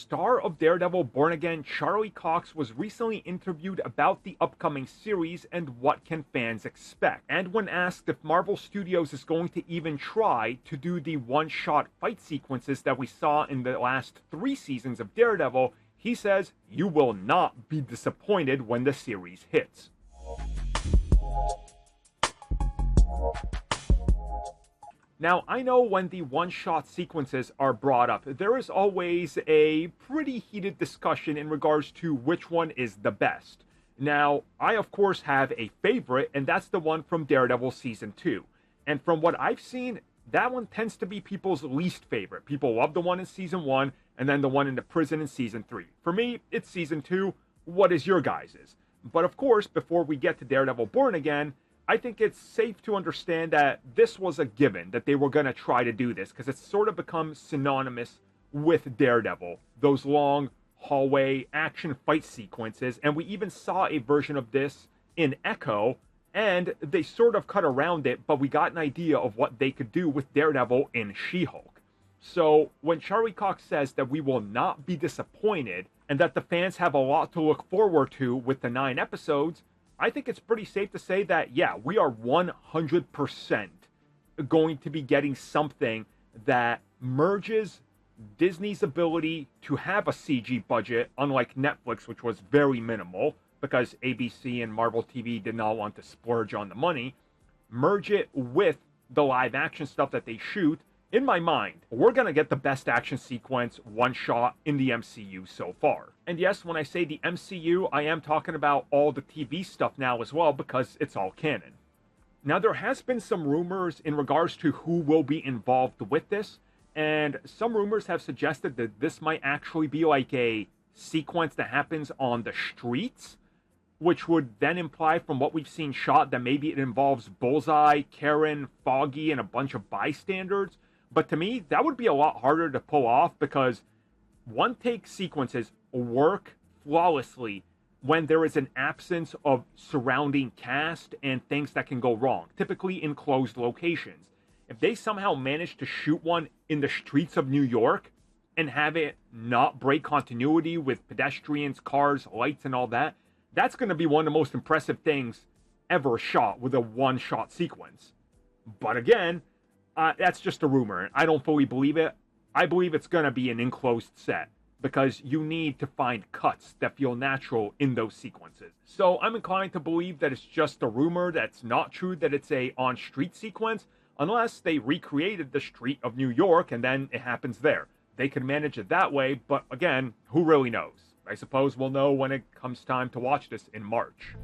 Star of Daredevil Born Again, Charlie Cox was recently interviewed about the upcoming series and what can fans expect. And when asked if Marvel Studios is going to even try to do the one-shot fight sequences that we saw in the last 3 seasons of Daredevil, he says, "You will not be disappointed when the series hits." Now, I know when the one-shot sequences are brought up, there is always a pretty heated discussion in regards to which one is the best. Now, I of course have a favorite, and that's the one from Daredevil Season 2. And from what I've seen, that one tends to be people's least favorite. People love the one in Season 1, and then the one in the prison in Season 3. For me, it's Season 2. What is your guys's? But of course, before we get to Daredevil Born Again, I think it's safe to understand that this was a given, that they were going to try to do this, because it's sort of become synonymous with Daredevil. Those long hallway action fight sequences, and we even saw a version of this in Echo, and they sort of cut around it, but we got an idea of what they could do with Daredevil in She-Hulk. So when Charlie Cox says that we will not be disappointed, and that the fans have a lot to look forward to with the 9 episodes, I think it's pretty safe to say that, yeah, we are 100% going to be getting something that merges Disney's ability to have a CG budget, unlike Netflix, which was very minimal, because ABC and Marvel TV did not want to splurge on the money, merge it with the live action stuff that they shoot. In my mind, we're going to get the best action sequence one shot in the MCU so far. And yes, when I say the MCU, I am talking about all the TV stuff now as well, because it's all canon. Now, there has been some rumors in regards to who will be involved with this, and some rumors have suggested that this might actually be like a sequence that happens on the streets, which would then imply from what we've seen shot that maybe it involves Bullseye, Karen, Foggy, and a bunch of bystanders. But to me, that would be a lot harder to pull off, because one-take sequences work flawlessly when there is an absence of surrounding cast and things that can go wrong, typically in closed locations. If they somehow manage to shoot one in the streets of New York and have it not break continuity with pedestrians, cars, lights, and all that, that's going to be one of the most impressive things ever shot with a one-shot sequence. But again, that's just a rumor, and I don't fully believe it. I believe it's going to be an enclosed set, because you need to find cuts that feel natural in those sequences. So I'm inclined to believe that it's just a rumor, that's not true, that it's a on-street sequence, unless they recreated the street of New York and then it happens there. They could manage it that way, but again, who really knows? I suppose we'll know when it comes time to watch this in March.